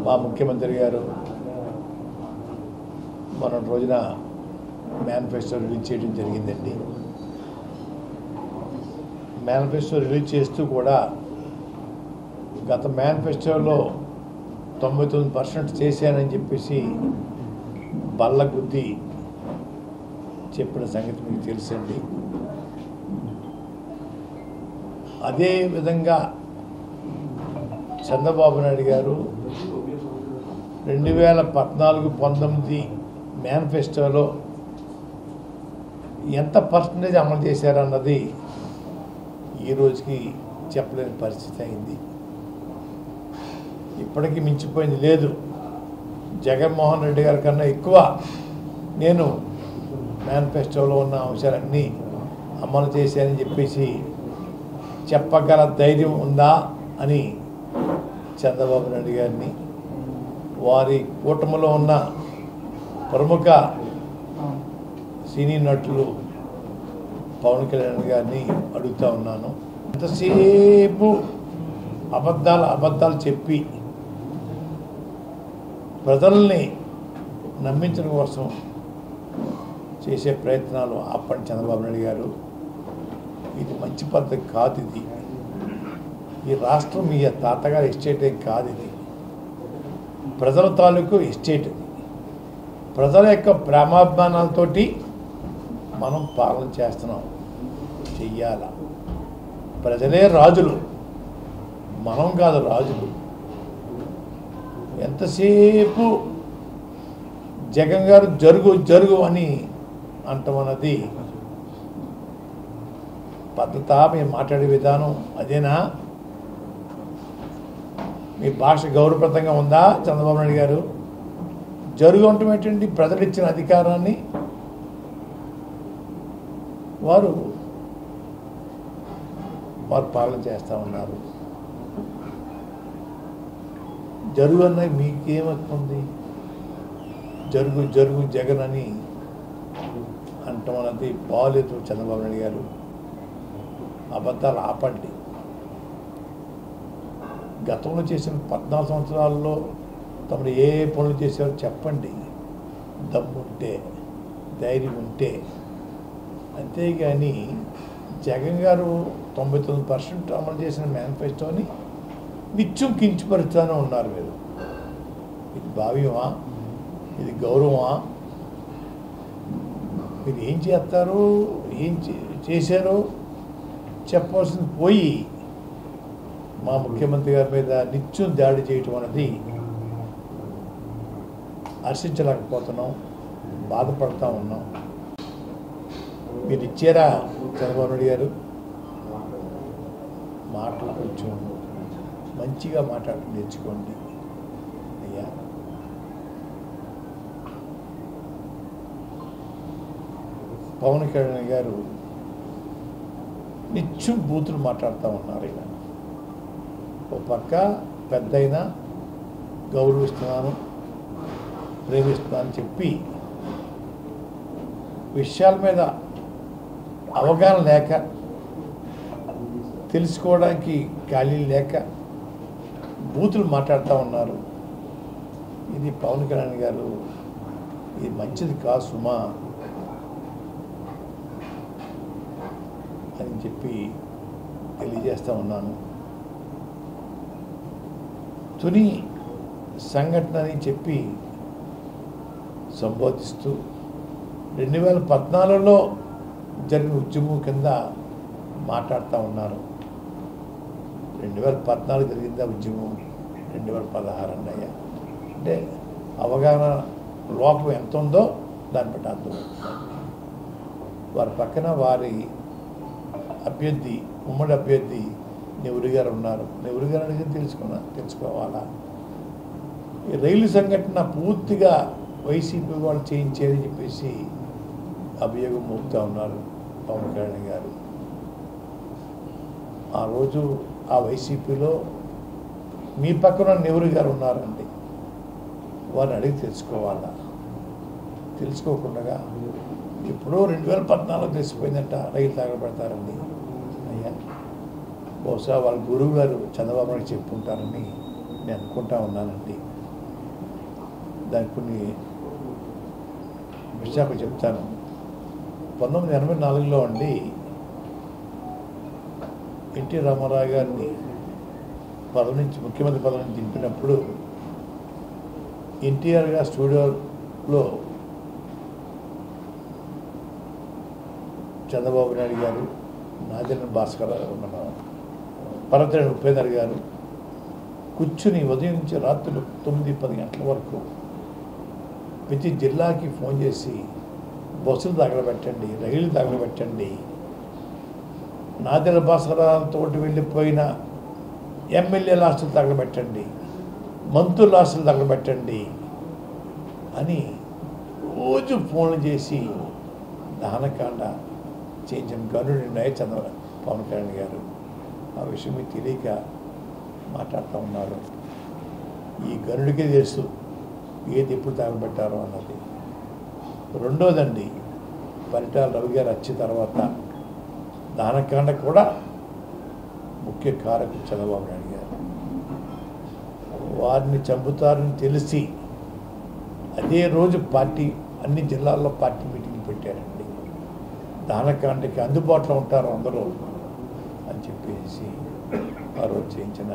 మా ముఖ్యమంత్రి గారు మొన్న రోజున మేనిఫెస్టో రిలీజ్ చేయడం జరిగిందండి. మేనిఫెస్టో రిలీజ్ చేస్తూ కూడా గత మేనిఫెస్టోలో 99% చేశానని చెప్పేసి బల్ల గుద్ది చెప్పిన సంగతి మీకు తెలుసండి. అదేవిధంగా చంద్రబాబు నాయుడు గారు 2014-19 మేనిఫెస్టోలో ఎంత పర్సంటేజ్ అమలు చేశారన్నది ఈ రోజుకి చెప్పలేని పరిస్థితి అయింది. ఇప్పటికీ మించిపోయింది లేదు. జగన్మోహన్ రెడ్డి గారి కన్నా ఎక్కువ నేను మేనిఫెస్టోలో ఉన్న అంశాలన్నీ అమలు చేశానని చెప్పేసి చెప్పగల ధైర్యం ఉందా అని చంద్రబాబు నాయుడు గారిని, వారి కూటమిలో ఉన్న ప్రముఖ సినీ నటులు పవన్ కళ్యాణ్ గారిని అడుగుతూ ఉన్నాను. ఎంతసేపు అబద్ధాలు చెప్పి ప్రజల్ని నమ్మించడం కోసం చేసే ప్రయత్నాలు ఆపండి చంద్రబాబు నాయుడు గారు. ఇది మంచి పద్ధతి కాదు. ఇది ఈ రాష్ట్రం మీ తాతగారి ఎస్టేట్ ఏం కాదు. ఇది ప్రజల తాలూకు ఎస్టేట్. ఇది ప్రజల యొక్క ప్రేమాభిమానాలతోటి మనం పాలన చేస్తున్నాం. చెయ్యాల. ప్రజలే రాజులు, మనం కాదు రాజులు. ఎంతసేపు జగన్ గారు జరుగు అని అంటామన్నది పద్ధత? మేము మాట్లాడే విధానం అదేనా? మీ భాష గౌరవప్రదంగా ఉందా చంద్రబాబు నాయుడు గారు? జరుగు అంటాం ఏంటండి? ప్రజలు ఇచ్చిన అధికారాన్ని వారు పాలన చేస్తూ ఉన్నారు. జరుగు అన్నది మీకేమవుతుంది? జరుగు జగన్ అని అంటాం అన్నది బాగాలేదు చంద్రబాబు నాయుడు గారు. అబద్ధాలు ఆపండి. గతంలో చేసిన 14 సంవత్సరాల్లో తమరు ఏ పనులు చేశారో చెప్పండి. దమ్ముంటే, ధైర్యం ఉంటే. అంతేగాని జగన్ గారు 99% అమలు చేసిన మేనిఫెస్టోని నిత్యం కించపరుస్తూనే ఉన్నారు మీరు. ఇది భావ్యమా? ఇది గౌరవమా? మీరు ఏం చేస్తారు, ఏం చేశారో చెప్పవలసింది పోయి మా ముఖ్యమంత్రి గారి మీద నిత్యం దాడి చేయటం అనేది హర్షించలేకపోతున్నాం, బాధపడుతూ ఉన్నాం. మీరు ఇచ్చారా చంద్రబాబు నాయుడు గారు? మాటలు కొంచెం మంచిగా మాట్లాడటం నేర్చుకోండి అయ్యా. పవన్ కళ్యాణ్ గారు నిత్యం బూతులు మాట్లాడుతూ ఉన్నారు. ఇలా ఓ పక్క పెద్దయినా గౌరవిస్తున్నాను, ప్రేమిస్తున్నాను చెప్పి విషయాల మీద అవగాహన లేక, తెలుసుకోవడానికి ఖాళీ లేక బూతులు మాట్లాడుతూ ఉన్నారు. ఇది పవన్ కళ్యాణ్ గారు, ఇది మంచిది కాదు సుమా అని చెప్పి తెలియజేస్తూ ఉన్నాను. తుని సంఘటన అని చెప్పి సంబోధిస్తూ 2014లో జరిగిన ఉద్యమం కింద మాట్లాడుతూ ఉన్నారు. 2014 జరిగిందా ఉద్యమం? 2016 అన్నయ్య. అంటే అవగాహన లోపం ఎంత ఉందో దాన్ని బట్టి అర్థం. వారి పక్కన వారి అభ్యర్థి, ఉమ్మడి అభ్యర్థి నెహ్రూ గారు ఉన్నారు. నెహ్రూ గారు అడిగి తెలుసుకోవాలా? ఈ రైలు సంఘటన పూర్తిగా వైసీపీ వాళ్ళు చేయించారని చెప్పేసి అభియోగం మోపుతూ ఉన్నారు పవన్ కళ్యాణ్ గారు. ఆ రోజు ఆ వైసీపీలో మీ పక్కన నెహ్రూ గారు ఉన్నారండి. వారిని అడిగి తెలుసుకోవాలా? తెలుసుకోకుండా ఎప్పుడో 2014 తెలిసిపోయిందంట రైలు తగలబెడతారండి. అయ్యా, బహుశా వాళ్ళ గురువు గారు చంద్రబాబు నాయుడు చెప్పుకుంటారని నేను అనుకుంటా ఉన్నానండి. దానికి కొన్ని విషయాలు చెప్తాను. 1984లో అండి ఎన్టీ రామారావు గారిని ముఖ్యమంత్రి పదవి నుంచి దింపినప్పుడు ఎన్టీఆర్ గారి స్టూడియోలో చంద్రబాబు నాయుడు గారు, నాదెళ్ల భాస్కర్, మన పర్వతరేణి ఉపేందర్ గారు కూర్చుని ఉదయం నుంచి రాత్రులు 9-10 గంటల వరకు ప్రతి జిల్లాకి ఫోన్ చేసి బస్సులు తగలబెట్టండి, రైళ్లు తగలబెట్టండి, నాదెళ్ల భాస్కర్తో వెళ్ళిపోయిన ఎమ్మెల్యేల ఆస్తులు తగలబెట్టండి, మంత్రుల ఆస్తులు తగలబెట్టండి అని రోజు ఫోన్లు చేసి దహనకాండ చేయించిన గనుడు పవన్ కళ్యాణ్ గారు. ఆ విషయం మీకు తెలియక మాట్లాడుతూ ఉన్నారు. ఈ గనుడికే తెలుసు ఏది ఎప్పుడు తగలబెట్టారో అన్నది. రెండోదండి, పరిటాల రవి గారు వచ్చిన తర్వాత దహనకాండ కూడా ముఖ్య కారకుడు చంద్రబాబు నాయుడు గారు. వారిని చంపుతారని తెలిసి అదే రోజు పార్టీ అన్ని జిల్లాల్లో పార్టీ మీటింగ్ పెట్టారండి. దహనకాండకి అందుబాటులో ఉంటారు అందరూ అని చెప్పేసి ఆ రోజు చేయించిన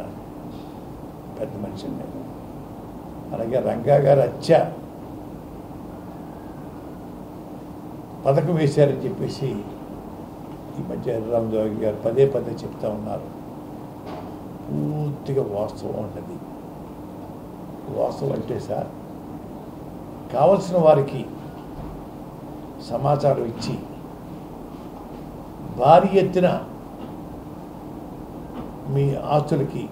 పెద్ద మనిషి నేను. అలాగే రంగా గారు పథకం వేశారని చెప్పేసి ఈ మధ్య రామరావు గారు పదే చెప్తా ఉన్నారు. పూర్తిగా వాస్తవం ఉన్నది. వాస్తవం అంటే సార్, కావలసిన వారికి సమాచారం ఇచ్చి భారీ ఎత్తున మీ ఆస్తులకి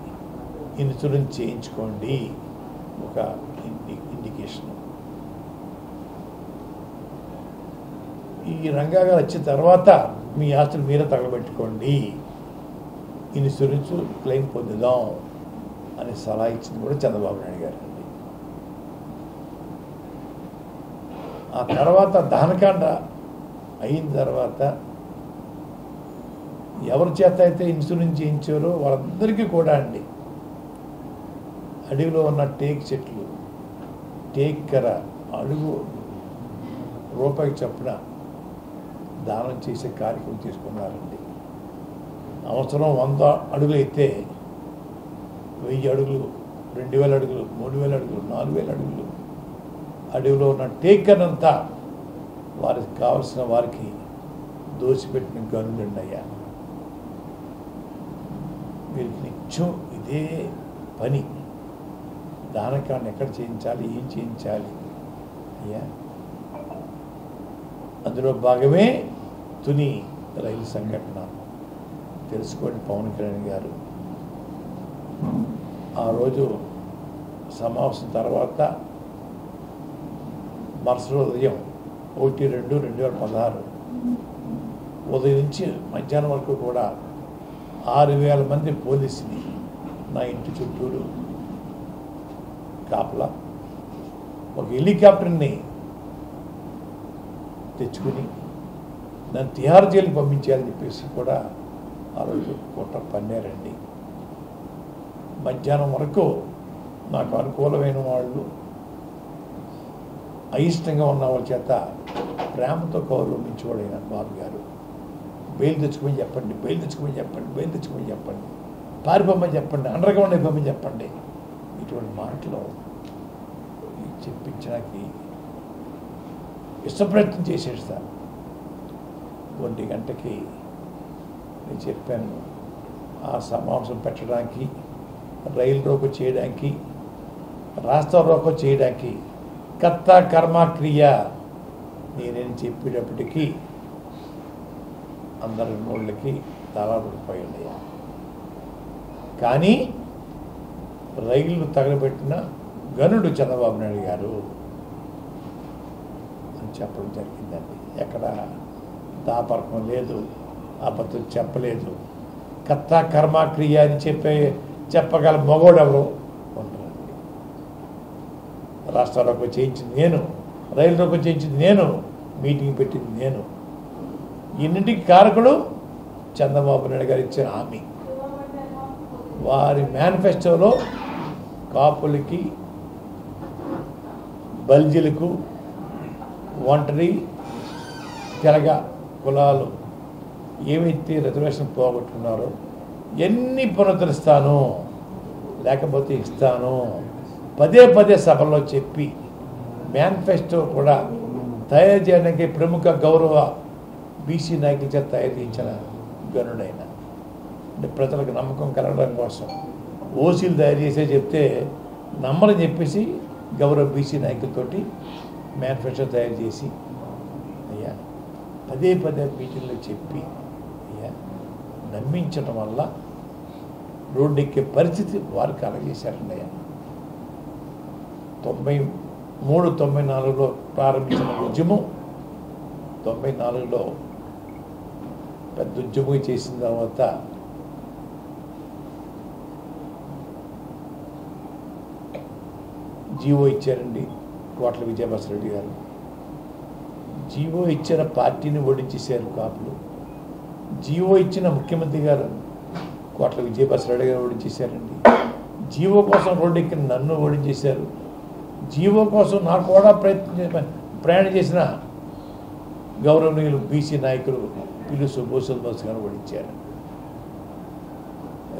ఇన్సూరెన్స్ చేయించుకోండి ఒక ఇండికేషన్. ఈ రంగాగా వచ్చిన తర్వాత మీ ఆస్తులు మీరే తగలబెట్టుకోండి, ఇన్సూరెన్స్ క్లెయిమ్ పొందుదాం అని సలహా ఇచ్చింది కూడా చంద్రబాబు నాయుడు గారు అండి. ఆ తర్వాత దహనకాండ అయిన తర్వాత ఎవరి చేత అయితే ఇన్సూరెన్స్ చేయించారో వాళ్ళందరికీ కూడా అండి అడవిలో ఉన్న టేక్ చెట్లు, టేక్ కర అడుగు రూపాయికి చొప్పున దానం చేసే కార్యక్రమం తీసుకున్నారండి. అవసరం 100 అడుగులు అయితే 1000 అడుగులు, 2000 అడుగులు, 3000 అడుగులు, 4000 అడుగులు అడవిలో ఉన్న టేకనంతా వారికి కావలసిన వారికి దోసిపెట్టిన గనులండి అయ్యా. వీరికి నిత్యం ఇదే పని. దానకాన్ని ఎక్కడ చేయించాలి, ఏం చేయించాలి అయ్యా. అందులో భాగమే తుని రైలు సంఘటన. తెలుసుకోండి పవన్ కళ్యాణ్ గారు. ఆ రోజు సమావేశం తర్వాత మరుసటి ఉదయం 1-2-2016 ఉదయం నుంచి మధ్యాహ్నం వరకు కూడా 6000 మంది పోలీసుని నా ఇంటి చుట్టూరు కాపలా, ఒక హెలికాప్టర్ని తెచ్చుకుని నన్ను తిహార్ జైలుకి పంపించాలని చెప్పేసి కూడా ఆ రోజు కుట్ర పన్నారండి. మధ్యాహ్నం వరకు నాకు అనుకూలమైన వాళ్ళు, అయిష్టంగా ఉన్న వాళ్ళ చేత ప్రేమతో గౌరవించుకోవడైన బాబు గారు బెయిల్ తెచ్చుకోమని చెప్పండి, బెయిల్ తెచ్చుకోమని చెప్పండి, బెయిల్ తెచ్చుకోమని చెప్పండి, పారిపోమని చెప్పండి, అండర్గ్రౌండ్ అయిపోమని చెప్పండి, ఇటువంటి మాటలు చెప్పించడానికి ఇష్టప్రయత్నం చేసేది సార్. 1 గంటకి నేను చెప్పాను, ఆ సమావేశం పెట్టడానికి, రైలు రోకో చేయడానికి, రాస్తా రోకో చేయడానికి కర్త కర్మ క్రియ నేనేం చెప్పేటప్పటికీ అందరి నోళ్ళకి తలపడిపోయింది. కానీ రైలు తగలబెట్టిన గనుడు చంద్రబాబు నాయుడు గారు అని చెప్పడం జరిగిందండి. ఎక్కడ దాపరకం లేదు, అబద్ధం చెప్పలేదు. కర్త కర్మ క్రియ అని చెప్పగల మగోడు ఎవరు ఉంటారండి. రాష్ట్రాలకు చేయించింది నేను, రైలులోకి చేయించింది నేను, మీటింగ్ పెట్టింది నేను. ఇన్నింటికి కారకుడు చంద్రబాబు నాయుడు గారు ఇచ్చిన హామీ. వారి మేనిఫెస్టోలో కాపులకి బల్జీలకు ఒంటరి తెలగ కులాలు ఏమైతే రిజర్వేషన్ పోగొట్టుకున్నారో ఎన్ని పునరుద్ధరిస్తాను, లేకపోతే ఇస్తాను పదే పదే సభలో చెప్పి మేనిఫెస్టో కూడా తయారు చేయడానికి ప్రముఖ గౌరవ బీసీ నాయకుల చేత తయారు చేయించిన గనుడైన, అంటే ప్రజలకు నమ్మకం కలగడం కోసం ఓసీలు తయారు చేసే చెప్తే నమ్మని చెప్పేసి గౌరవ బీసీ నాయకులతోటి మేనిఫెస్టో తయారు చేసి అయ్యా పదే పదే మీటింగ్లో చెప్పి అయ్యా నమ్మించడం వల్ల రోడ్డెక్కే పరిస్థితి వారు కలగజేశారండి. అయ్యా 93-94లో ప్రారంభించిన ఉద్యమం 94లో పెద్ద ఉద్యమం చేసిన తర్వాత జీవో ఇచ్చారండి కోట్ల విజయభాస్కర్ గారు. జీవో ఇచ్చిన పార్టీని ఓడించేశారు కాపులు. జీవో ఇచ్చిన ముఖ్యమంత్రి గారు కోట్ల విజయభాస్కర్ గారు ఓడించేశారండి. జీవో కోసం రోడ్డెక్కిన నన్ను ఓడించేశారు. జీవో కోసం నాకు కూడా ప్రయాణం చేసిన గౌరవనీయులు బీసీ నాయకులు పిలుసు భూషణ్ గారు ఓడించారు.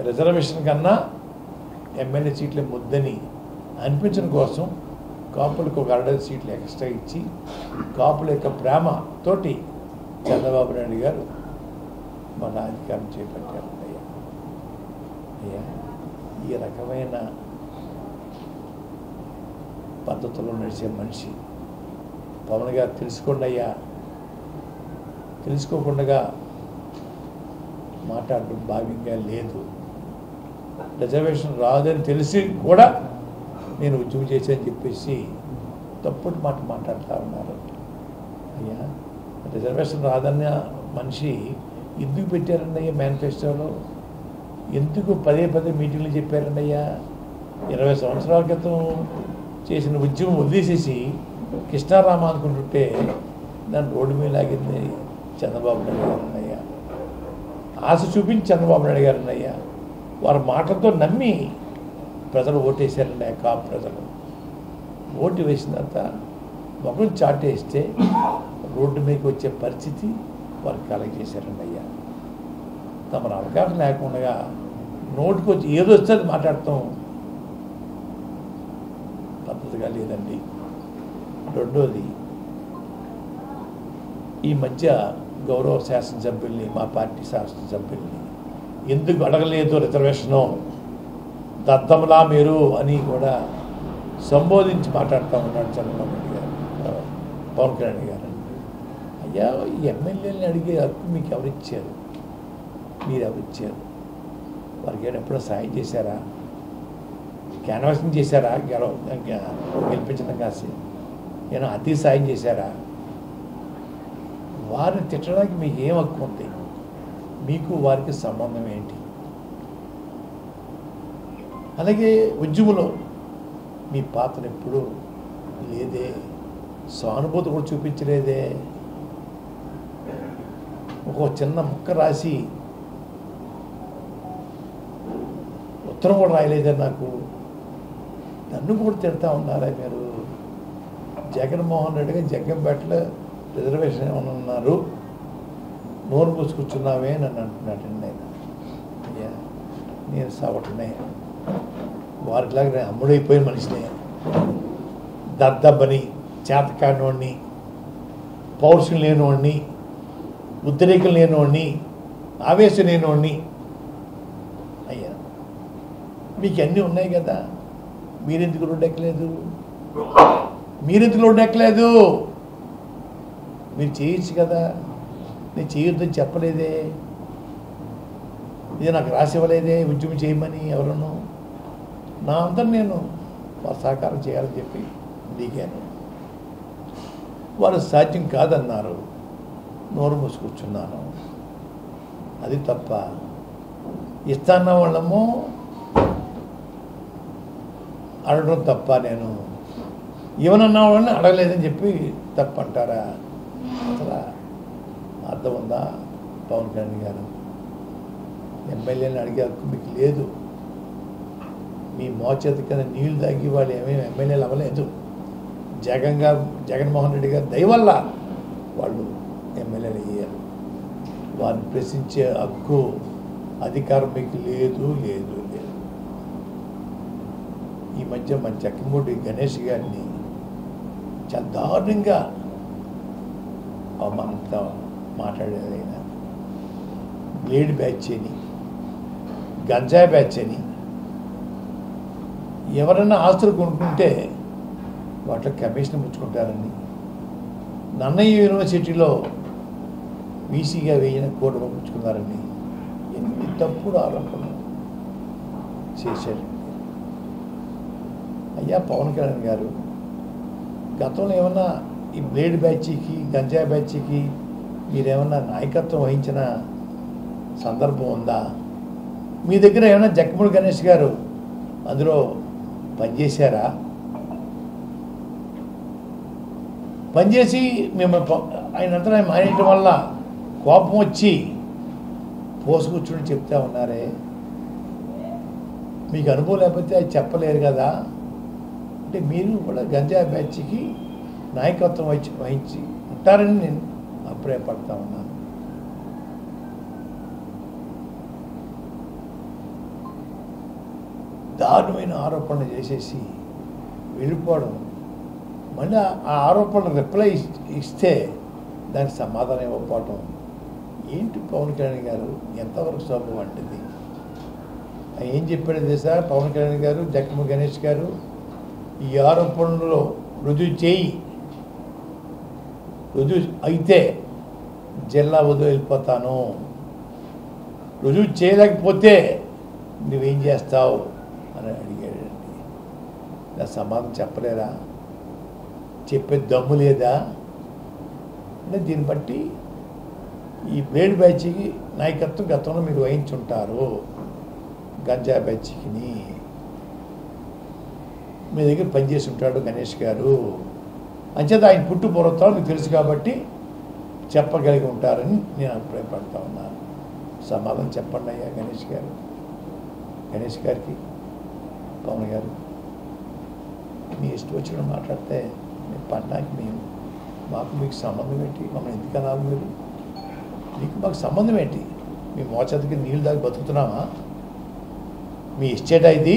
రిజర్వేషన్ కన్నా ఎమ్మెల్యే సీట్ల ముద్దని అనిపించడం కోసం కాపులకు ఒక 60 సీట్లు ఎక్స్ట్రా ఇచ్చి కాపుల యొక్క ప్రేమతోటి చంద్రబాబు నాయుడు గారు మన అధికారం చేపట్టారు. అయ్యా ఈ రకమైన పద్ధతుల్లో నడిచే మనిషి పవన్ గారు తెలుసుకోండి అయ్యా, తెలుసుకోకుండా మాట్లాడడం భావ్యంగా లేదు. రిజర్వేషన్ రాదని తెలిసి కూడా నేను ఉద్యమం చేశానని చెప్పేసి తప్పుడు మాట మాట్లాడుతూ ఉన్నారు. అయ్యా రిజర్వేషన్ రాదన్న మనిషి ఎందుకు పెట్టారండి అయ్యా మేనిఫెస్టోలో? ఎందుకు పదే పదే మీటింగ్లు చెప్పారండి అయ్యా? 20 సంవత్సరాల క్రితం చేసిన ఉద్యమం వదిలేసేసి కృష్ణారామ అనుకుంటుంటే దాన్ని రోడ్డు మీద లాగింది చంద్రబాబు నాయుడు గారు అన్నయ్య. ఆశ చూపించి చంద్రబాబు నాయుడు గారు అన్నయ్య వారి మాటలతో నమ్మి ప్రజలు ఓటేశారండి. కాపు ప్రజలు ఓటు వేసిన తర్వాత ముఖం చాటేస్తే రోడ్డు మీదకి వచ్చే పరిస్థితి వారు కలగజేశారండి అయ్యా. తమరు అవగాహన లేకుండా నోటికి వచ్చి ఏదో వస్తే అది మాట్లాడతాం పద్ధతిగా లేదండి. రెండోది, ఈ మధ్య గౌరవ శాసనసభ్యుల్ని మా పార్టీ శాసనసభ్యుల్ని ఎందుకు అడగలేదు రిజర్వేషను దత్తములా మీరు అని కూడా సంబోధించి మాట్లాడుతూ ఉన్నాడు చంద్రబాబు నాయుడు గారు, పవన్ కళ్యాణ్ గారు. అయ్యా ఈ ఎమ్మెల్యేలని అడిగే హక్కు మీకు ఎవరిచ్చారు? మీరు ఎవరిచ్చారు? వారికి ఎప్పుడో సాయం చేశారా? క్యాన్వాసింగ్ చేశారా? గెలిపించడం కాసి నేను అతి సాయం చేశారా? వారిని తిట్టడానికి మీకు ఏం హక్కు ఉంది? మీకు వారికి సంబంధం ఏంటి? అలాగే ఉద్యమంలో మీ పాత్ర ఎప్పుడు లేదే, సానుభూతి కూడా చూపించలేదే. ఒక చిన్న ముక్క రాసి ఉత్తరం కూడా రాయలేదే నాకు. నన్ను కూడా తిడతా ఉన్నారా మీరు? జగన్మోహన్ రెడ్డి గారు జగ్గంపేటలో రిజర్వేషన్ ఏమన్నా ఉన్నారు, నోరు పూసుకొచ్చున్నావే నన్ను అంటున్నాడండి ఆయన. అయ్యా నేను సవటనే వారిలాగా నేను అమ్ముడైపోయిన మనిషినే, దద్దబ్బని, చేతకాడినోడిని, పౌరుషం లేనివాడిని, ఉద్రేకం లేనివాడిని, ఆవేశం లేనివాడిని. అయ్యా మీకు అన్నీ ఉన్నాయి కదా, మీరెందుకు రోడ్డు ఎక్కలేదు? మీరెందుకు రోడ్డు ఎక్కలేదు? మీరు చేయొచ్చు కదా. నేను చేయొద్దని చెప్పలేదే, ఇది నాకు రాసివ్వలేదే ఉద్యమం చేయమని ఎవరను. నా అంతా నేను వారు సహకారం చేయాలని చెప్పి దిగాను. వారు సాధ్యం కాదన్నారు, నోరు మూసుకూర్చున్నాను. అది తప్ప. ఇస్తాన్న వాళ్ళము అడగడం తప్ప, నేను ఏమన్నా వాళ్ళని అడగలేదని చెప్పి తప్పంటారా? అసలు అర్థం ఉందా? పవన్ కళ్యాణ్ గారు ఎమ్మెల్యేని అడిగే హక్కు మీకు లేదు. మీ మోచేత కింద నీళ్లు తాగి వాళ్ళు ఏమేమి ఎమ్మెల్యేలు అవ్వలేదు. జగన్మోహన్ రెడ్డి గారు దయ వల్ల వాళ్ళు ఎమ్మెల్యేలు అయ్యారు. వారిని ప్రశ్నించే హక్కు అధికారం మీకు లేదు లేదు లేదు. ఈ మధ్య మన చక్రమూడి గణేష్ గారిని చాలా దారుణంగా అవమానంతో మాట్లాడేది. ఆయన బ్లేడ్ బ్యాచ్ అని, గంజాయి బ్యాచ్ అని, ఎవరైనా ఆస్తులు కొనుక్కుంటే వాటిలో కమిషన్ పుచ్చుకుంటారని, నన్నయ్య యూనివర్సిటీలో వీసీగా వేయిన కోటి పుచ్చుకున్నారని ఎన్ని తప్పుడు ఆరోపణలు చేశారు. అయ్యా పవన్ కళ్యాణ్ గారు, గతంలో ఏమన్నా ఈ బ్లేడ్ బ్యాచ్కి, గంజాయి బ్యాచ్కి మీరేమన్నా నాయకత్వం వహించిన సందర్భం ఉందా? మీ దగ్గర ఏమైనా జక్కమూడి గణేష్ గారు అందులో పనిచేశారా? పనిచేసి మేము ఆయనంతా మానేయటం వల్ల కోపం వచ్చి పోసుకూర్చుని చెప్తా ఉన్నారే. మీకు అనుభవం లేకపోతే అది చెప్పలేరు కదా. అంటే మీరు కూడా గంజాయి బ్యాచ్కి నాయకత్వం వహించి ఉంటారని నేను అభిప్రాయపడతా ఉన్నాను. దారుణమైన ఆరోపణలు చేసేసి వెళ్ళిపోవడం, మళ్ళీ ఆ ఆరోపణలు రిప్లై ఇస్తే దానికి సమాధానం ఇవ్వకపోవటం ఏంటి పవన్ కళ్యాణ్ గారు? ఎంతవరకు శోభం అంటుంది? ఏం చెప్పాడు తెలుసా పవన్ కళ్యాణ్ గారు, జక్కమూడి గణేష్ గారు? ఈ ఆరోపణలో రుజువు అయితే జిల్లా వదిలి వెళ్ళిపోతాను, రుజువు చేయలేకపోతే నువ్వేం చేస్తావు అని అడిగాడండి. నా సమాధానం చెప్పలేరా? చెప్పే దమ్ము లేదా? అంటే దీన్ని బట్టి ఈ బ్లేడ్ బ్యాచ్కి నాయకత్వం గతంలో మీరు వహించుంటారు. గంజా బ్యాచ్కి మీ దగ్గర పనిచేసి ఉంటాడు గణేష్ గారు. అంచేత ఆయన పుట్టు పూర్వత్వాలు మీకు తెలుసు కాబట్టి చెప్పగలిగి ఉంటారని నేను అభిప్రాయపడతా ఉన్నాను. సమాధానం చెప్పండి అయ్యా గణేష్ గారికి, పవన్ గారు. మీ ఇష్టం వచ్చిన మాట్లాడితే మేము పడ్డానికి మీకు సంబంధం ఏంటి? మమ్మల్ని ఎందుకు అనాలి? మీకు మాకు సంబంధం ఏంటి? మీ మోచేతికి నీళ్ళు దాకా బతుకుతున్నామా? మీ ఇష్టేటా ఇది?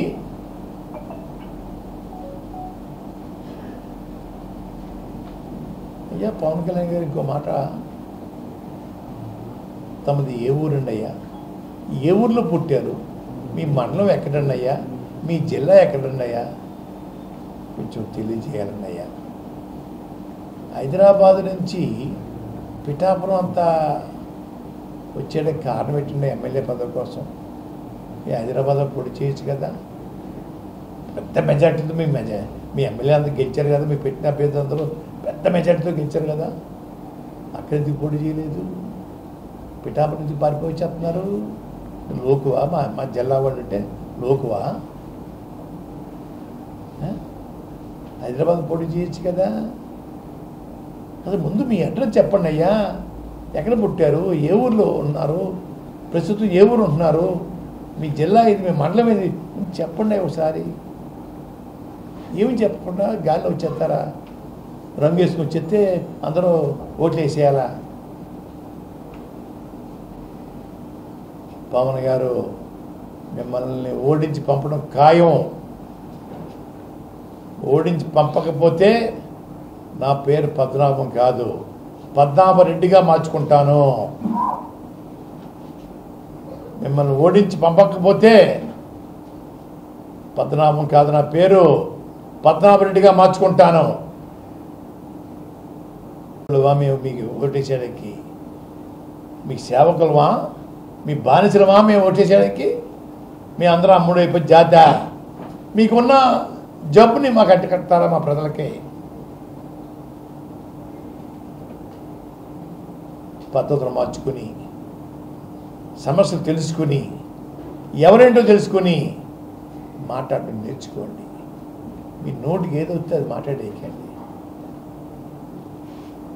అయ్యా పవన్ కళ్యాణ్ గారు ఇంకో మాట, తమది ఏ ఊరండి అయ్యా? ఏ ఊర్లో పుట్టారు? మీ మండలం ఎక్కడండి అయ్యా? మీ జిల్లా ఎక్కడండి అయ్యా? కొంచెం తెలియజేయాలండి అయ్యా. హైదరాబాద్ నుంచి పిఠాపురం అంతా వచ్చేయడానికి కారణం ఏంటండి? ఎమ్మెల్యే పదవి కోసం. ఈ హైదరాబాద్లో పొడి చేయొచ్చు కదా. పెద్ద మెజార్టీతో మీ ఎమ్మెల్యే అందరూ గెలిచారు కదా, మీ పెట్టిన అభ్యర్థులు అందరూ పెద్ద మెజార్టీతో గెలిచారు కదా. అక్కడ ఎందుకు పొడి చేయలేదు? పిఠాపురం నుంచి పారిపోయి వచ్చేస్తున్నారు. లోకువా? మా జిల్లా వాళ్ళు అంటే లోకువా? హైదరాబాద్ పొడి చేయొచ్చు కదా. అసలు ముందు మీ అడ్రస్ చెప్పండి అయ్యా. ఎక్కడ పుట్టారు? ఏ ఊర్లో ఉన్నారు? ప్రస్తుతం ఏ ఊరు ఉంటున్నారు? మీ జిల్లా ఇది, మీ మండలం ఇది చెప్పండి ఒకసారి. ఏమి చెప్పకుండా గాల్లో వచ్చేస్తారా? రంగు వేసుకొని వచ్చేస్తే అందరూ ఓట్లు వేసేయాలా? పవన్ గారు మిమ్మల్ని ఓడించి పంపడం ఖాయం. ఓడించి పంపకపోతే నా పేరు పద్మనాభం కాదు, పద్మనాభరెడ్డిగా మార్చుకుంటాను. మిమ్మల్ని ఓడించి పంపకపోతే పద్మనాభం కాదు, నా పేరు పద్మనాభరెడ్డిగా మార్చుకుంటాను. మేము మీకు ఓటేసేయడానికి మీకు సేవకులమా? మీ బానిసలమా మేము ఓటేసేయడానికి? మీ అందరూ అమ్ముడు అయిపోయి జాత మీకున్న జబ్బుని మాకు అడ్డుకట్టారా? మా ప్రజలకి పద్ధతులు మార్చుకుని, సమస్యలు తెలుసుకుని, ఎవరేంటో తెలుసుకుని మాట్లాడడం నేర్చుకోండి. మీ నోటికి ఏదో వస్తే అది మాట్లాడేయకండి.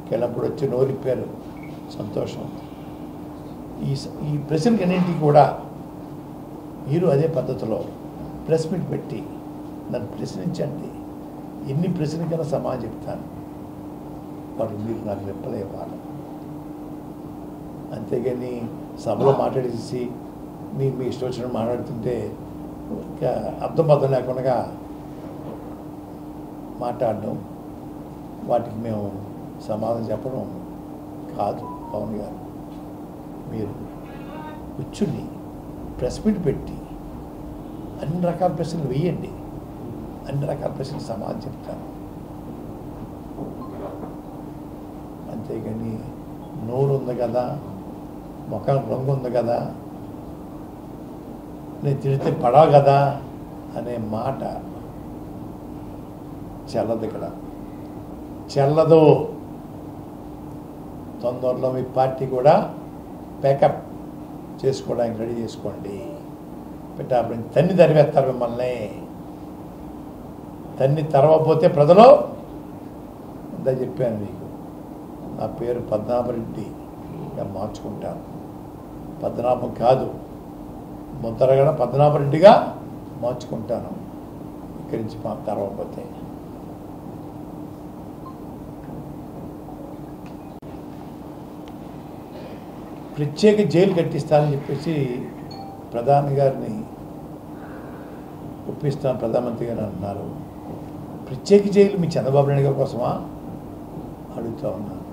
కెళ్ళప్పుడు వచ్చి నోరిప్పారు, సంతోషం. ఈ ప్రశ్నలన్నింటికి కూడా మీరు అదే పద్ధతిలో ప్రెస్ మీట్ పెట్టి నన్ను ప్రశ్నించండి. ఎన్ని ప్రశ్నలకైనా సమాధానం చెప్తాను, వాడు మీరు నాకు రిప్లై ఇవ్వాలి. అంతేగాని సభలో మాట్లాడేసి మీ ఇష్టం వచ్చినట్టు మాట్లాడుతుంటే ఇంకా అర్థం లేకుండా మాట్లాడడం, వాటికి మేము సమాధానం చెప్పడం కాదు. పవన్ గారు, మీరు కూర్చుని ప్రెస్ మీట్ పెట్టి అన్ని రకాల ప్రశ్నలు వేయండి, అన్ని రకాల ప్రశ్నలు సమాధానం చెప్తాను. అంతేగాని నోరు ఉంది కదా, ముఖం రంగు ఉంది కదా, నేను తిడితే పడవ కదా అనే మాట చెల్లదు. ఇక్కడ చెల్లదు. తొందరలో మీ పార్టీ కూడా ప్యాకప్ చేసుకోవడానికి రెడీ చేసుకోండి. పెట్టాపడి తన్ని తరివేస్తారు మిమ్మల్ని. తన్ని తరవపోతే ప్రజలు అంతా చెప్పాను మీకు. నా పేరు పద్మనాభరెడ్డిగా మార్చుకుంటాను. పద్మనాభం కాదు, ముద్రగడ పద్మనాభరెడ్డిగా మార్చుకుంటాను ఇక్కడి నుంచి మా తరవపోతే. ప్రత్యేక జైలు కట్టిస్తానని చెప్పేసి ప్రధాని గారిని ఒప్పిస్తాను, ప్రధానమంత్రి గారు అంటున్నారు. ప్రత్యేక జైలు మీ చంద్రబాబు నాయుడు గారి కోసమా అడుగుతా ఉన్నాను.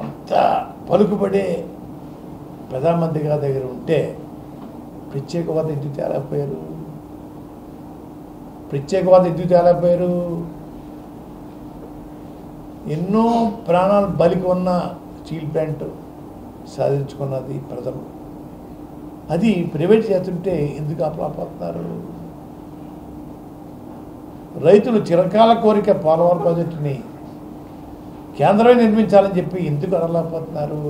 అంత పలుకుబడే ప్రధానమంత్రి గారి దగ్గర ఉంటే ప్రత్యేకవాద ఎందుకు తేలేకపోయారు? ప్రత్యేకవాద ఎందుకు తేలేకపోయారు? ఎన్నో ప్రాణాలు బలికి ఉన్న స్టీల్ ప్లాంట్ సాధించుకున్నది ప్రజలు. అది ప్రైవేట్ చేస్తుంటే ఎందుకు ఆపలేకపోతున్నారు? రైతులు చిరకాల కోరిక పోలవరం ప్రాజెక్టుని కేంద్రమే నిర్మించాలని చెప్పి ఎందుకు అడగలేకపోతున్నారు?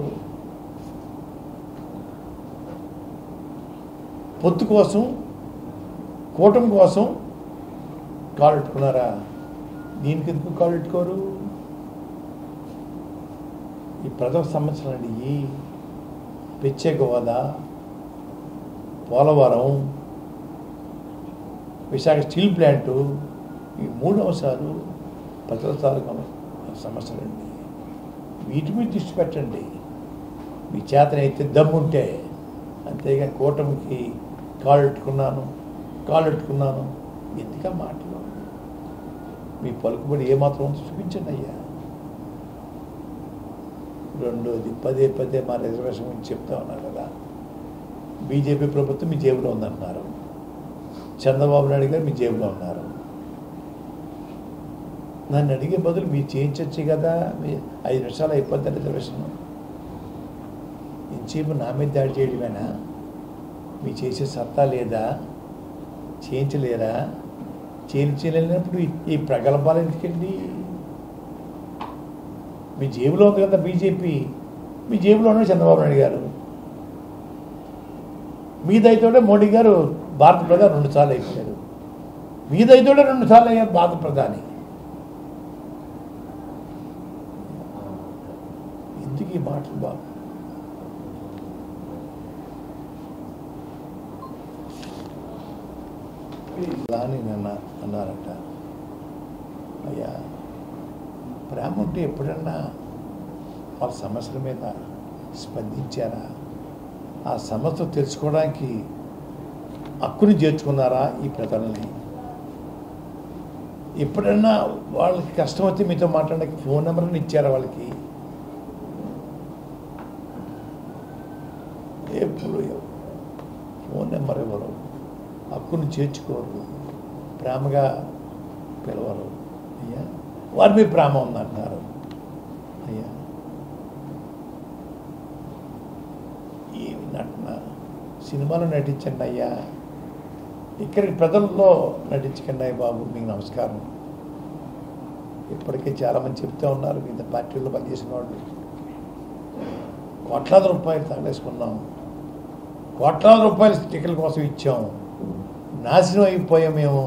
పొత్తు కోసం, కూటమి కోసం కాలు పెట్టుకున్నారా? దీనికి ఎందుకు కాలు పెట్టుకోరు? ఈ ప్రజల సమస్యలు అండి. ఈ ప్రత్యేక హోదా, పోలవరం, విశాఖ స్టీల్ ప్లాంటు, ఈ 3 అంశాలు ప్రజల తాలూకా సమస్యలండి. వీటి మీద దృష్టి పెట్టండి మీ చేతనైతే దమ్ముంటే. అంతేగా కూటమికి కాలు పెట్టుకున్నాను ఎందుక మాటలు? మీ పలుకుబడి ఏమాత్రం చూపించండి అయ్యా. రెండోది, పదే మా రిజర్వేషన్ గురించి చెప్తా ఉన్నారు కదా. బీజేపీ ప్రభుత్వం మీ జేబులో ఉందంటున్నారు, చంద్రబాబు నాయుడు గారు మీ జేబులో ఉన్నారు. నన్ను అడిగే బదులు మీరు చేయించవచ్చు కదా. మీ 5 నిమిషాలు అయిపోద్ది రిజర్వేషన్. ఇంచేపు నా మీద దాడి చేయడమేనా? మీ చేసే సత్తా లేదా? చేయించలేరా? చేయించలేనప్పుడు ఈ ప్రగల్భాలు ఎందుకండి? మీ జేబులో ఉంది కదా బీజేపీ, మీ జేబులో ఉన్న చంద్రబాబు నాయుడు గారు. మీ దయతోనే మోడీ గారు భారత ప్రధాని 2 సార్లు అయిపోయారు. మీ దయతోనే 2 సార్లు అయ్యారు భారత ప్రధాని. ఎందుకు ఈ మాటలు బాబు? ఇలా అని అన్నారట. అయ్యా, ప్రేమ ఉంటే ఎప్పుడన్నా వాళ్ళ సమస్యల మీద స్పందించారా? ఆ సమస్య తెలుసుకోవడానికి హక్కుని చేర్చుకున్నారా ఈ ప్రజల్ని? ఎప్పుడన్నా వాళ్ళకి కష్టం వచ్చి మీతో మాట్లాడడానికి ఫోన్ నెంబర్ని ఇచ్చారా వాళ్ళకి? ఎప్పుడు ఫోన్ నెంబర్ ఇవ్వరు, హక్కుని చేర్చుకోరు, ప్రేమగా పిలవరు. అయ్యా, వారి మీద ప్రేమ ఉందంటున్నారు. అయ్యా, ఏమి నటన? సినిమాలో నటించండి అయ్యా, ఇక్కడికి ప్రజల్లో నటించకండి అయ్య బాబు. మీకు నమస్కారం. ఇప్పటికే చాలామంది చెప్తూ ఉన్నారు, వివిధ పార్టీల్లో పనిచేసిన వాళ్ళు కోట్లాది రూపాయలు తగలేసుకున్నాం, కోట్లాది రూపాయలు టికెట్ల కోసం ఇచ్చాం, నాశనం అయిపోయాం, మేము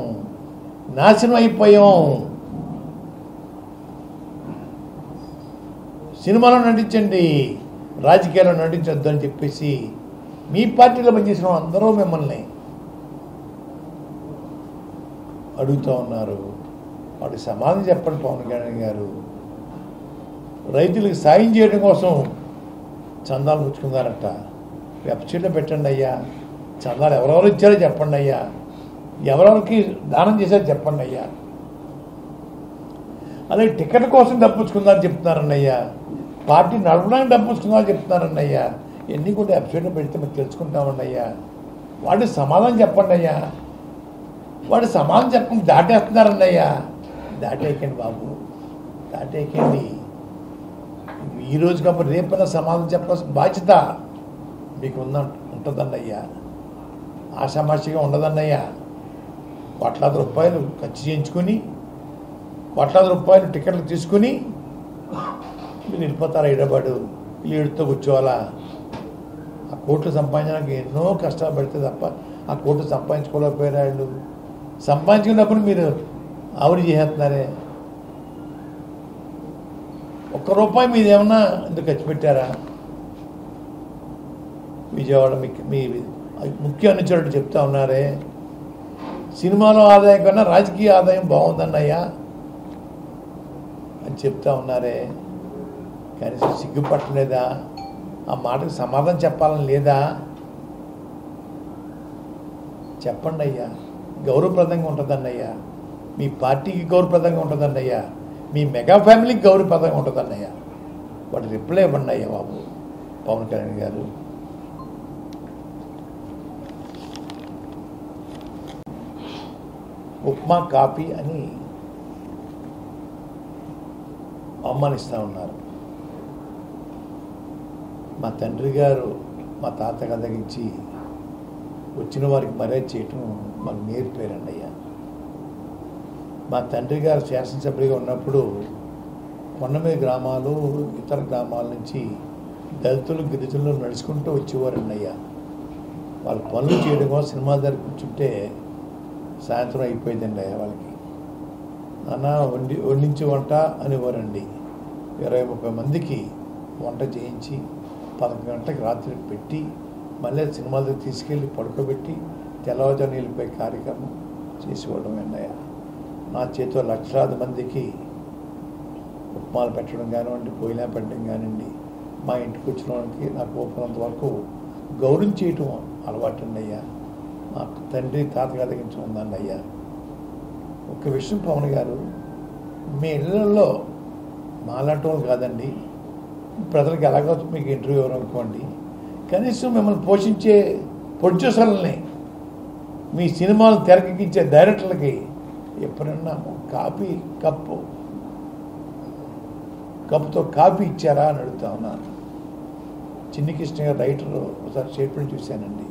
నాశనం అయిపోయాం. సినిమాలో నటించండి, రాజకీయాల్లో నటించొద్దు అని చెప్పేసి మీ పార్టీలో పనిచేసిన అందరూ మిమ్మల్ని అడుగుతూ ఉన్నారు. వాటికి సమాధానం చెప్పండి పవన్ కళ్యాణ్ గారు. రైతులకు సాయం చేయడం కోసం చందాలు పుచ్చుకున్నారట. వెబ్సైట్లో పెట్టండి అయ్యా. చందాలు ఎవరెవరు ఇచ్చారో చెప్పండి అయ్యా. ఎవరెవరికి దానం చేశారో చెప్పండి అయ్యా. అలాగే టికెట్ కోసం డబ్బు పుచ్చుకుందారని చెప్తున్నారండి అయ్యా. పార్టీ నడపడానికి డబ్బు పుచ్చుకుందామని చెప్తున్నారండి అయ్యా. ఎన్ని కూడా వెబ్సైట్లో పెడితే మీరు తెలుసుకుంటామండి అయ్యా. వాటి సమాధానం చెప్పండి అయ్యా. వాడు సమాధానం చెప్పండి దాటేస్తున్నారండి అయ్యా. దాటేయకండి బాబు, దాటేయకండి. ఈరోజు కాబట్టి రేపైనా సమాధానం చెప్పాల్సిన బాధ్యత మీకు ఉంటుందండి అయ్యా. ఆషామాషిగా ఉండదండి అయ్యా. కోట్లాది రూపాయలు ఖర్చు చేయించుకొని, కోట్లాది రూపాయలు టికెట్లు తీసుకుని మీరు వెళ్ళిపోతారు హైదరాబాదు. వీళ్ళతో కూర్చోవాలా? ఆ కోట్లు సంపాదించడానికి ఎన్నో కష్టాలు పడితే తప్ప ఆ కోట్లు సంపాదించుకోలేకపోయారు వాళ్ళు. సంపాదించుకున్నప్పుడు మీరు ఆవిడ చేస్తున్నారే. ₹1 మీద ఏమన్నా ఎందుకు ఖర్చు పెట్టారా? విజయవాడ మీ ముఖ్య అనుచరుడు చెప్తా ఉన్నారే, సినిమాలో ఆదాయం కన్నా రాజకీయ ఆదాయం బాగుందన్నయ్యా అని చెప్తా ఉన్నారే. కనీసం సిగ్గుపట్టలేదా? ఆ మాటకు సమాధానం చెప్పాలని లేదా? చెప్పండి అయ్యా. గౌరవప్రదంగా ఉంటుందండి అయ్యా. మీ పార్టీకి గౌరవప్రదంగా ఉంటుందండి అయ్యా. మీ మెగా ఫ్యామిలీకి గౌరవప్రదంగా ఉంటుందండి అయ్యా. వాటి రిప్లై ఇవ్వండి అయ్యా బాబు పవన్ కళ్యాణ్ గారు. ఉప్మా కాఫీ అని అవమానిస్తూ ఉన్నారు. మా తండ్రి గారు మా తాతగా తగ్గించి వచ్చిన వారికి మర్యాద చేయటం మాకు నేర్పారండి అయ్యా. మా తండ్రి గారు శాసనసభ్యుడిగా ఉన్నప్పుడు కొండమీద గ్రామాలు ఇతర గ్రామాల నుంచి దళితులు గిరిజనులు నడుచుకుంటూ వచ్చేవారండి అయ్యా. వాళ్ళు పనులు చేయడం కోసం సినిమా దగ్గర కూర్చుంటే సాయంత్రం అయిపోయిందండి అయ్యా. వాళ్ళకి నాన్న వండించి వంట అనేవారండి. 20-30 మందికి వంట చేయించి 11 గంటలకు రాత్రి పెట్టి మళ్ళీ సినిమాల దగ్గర తీసుకెళ్ళి పడుకోబెట్టి తెల్లవారుజామున వెళ్ళిపోయే కార్యక్రమం చేసేవాళ్ళం అన్నయ్య. నా చేతిలో లక్షలాది మందికి ఉప్మాలు పెట్టడం కానివ్వండి, పోయినా పెట్టడం కానివ్వండి, మా ఇంటికి వచ్చిన వాళ్ళకి నాకు ఓపినంత వరకు గౌరవం చేయటం అలవాటు అండి అయ్యా. మా తండ్రి తాతగా తగ్గించి ఉందండి అయ్యా. ఒక విషయం పవన్ గారు, మీ ఇళ్ళల్లో మాలాంటి వాళ్ళు కాదండి, ప్రజలకు ఎలాగో మీకు ఇంటర్వ్యూ ఎవరు అనుకోండి, కనీసం మిమ్మల్ని పోషించే ప్రొడ్యూసర్లని, మీ సినిమాలు తెరకెక్కించే డైరెక్టర్లకి ఎప్పుడన్నా కప్పుతో కాపీ ఇచ్చారా అని అడుగుతా ఉన్నాను. చిన్ని కృష్ణ గారు రైటర్ ఒకసారి స్టేట్మెంట్ చూశానండి.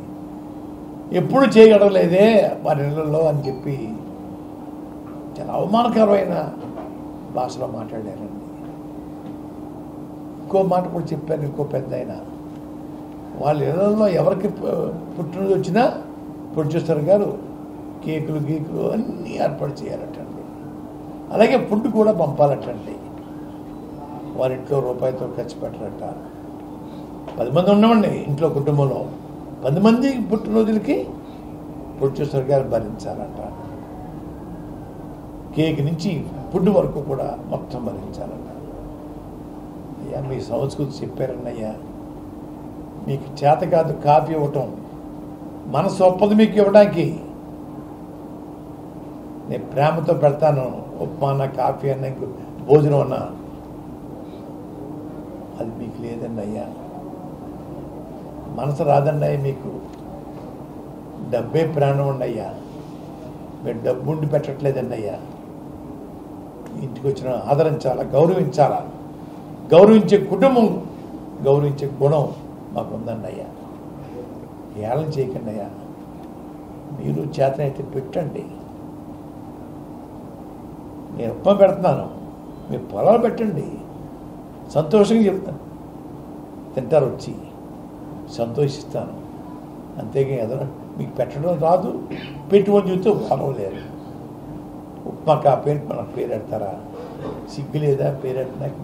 ఎప్పుడు చేయగలలేదే వారి ఇళ్లలో అని చెప్పి చాలా అవమానకరమైన భాషలో మాట్లాడారండి. ఇంకో మాట కూడా చెప్పాను. ఇంకో పెద్ద ఆయన వాళ్ళ ఇళ్లలో ఎవరికి పుట్టినరోజు వచ్చినా ప్రొడ్యూసర్ గారు కేకులు అన్నీ ఏర్పాటు చేయాలటండి. అలాగే ఫుడ్ కూడా పంపాలటండి. వారింట్లో రూపాయితో ఖర్చు పెట్టరట. 10 మంది ఉన్నామండి ఇంట్లో, కుటుంబంలో 10 మంది పుట్టినరోజులకి ప్రొడ్యూసర్ గారు భరించాలట. కేక్ నుంచి ఫుడ్ వరకు కూడా మొత్తం భరించాలట. అయ్యా మీ సంస్కృతి చెప్పారండి అయ్యా. మీకు చేత కాదు కాఫీ ఇవ్వటం, మనసు ఒప్పదు మీకు ఇవ్వడానికి. నేను ప్రేమతో పెడతాను ఉప్మా అన్న, కాఫీ అన్న, భోజనం అన్నా, అది మీకు లేదండి అయ్యా. మనసు రాదండి అయ్యా మీకు. డబ్బే ప్రాణం అండి అయ్యా. మీరు డబ్బు ఉండి పెట్టట్లేదండి అయ్యా. ఇంటికి వచ్చిన ఆదరించాలా, గౌరవించాలా. గౌరవించే కుటుంబం, గౌరవించే గుణం మాకు ఉందండి అయ్యా. ఏళన చేయకండి అయ్యా. మీరు చేతనైతే పెట్టండి. నేను ఉప్మా పెడుతున్నాను, మీరు పొలాలు పెట్టండి, సంతోషంగా చెప్తాను, తింటారు వచ్చి, సంతోషిస్తాను. అంతేగా ఏదో మీకు పెట్టడం రాదు, పెట్టుబడి చూస్తే పర్వాలేదు. ఉప్మా కాపీ అని మన పేరు పెడతారా? సిగ్గు లేదా పేరు పెట్టడానికి?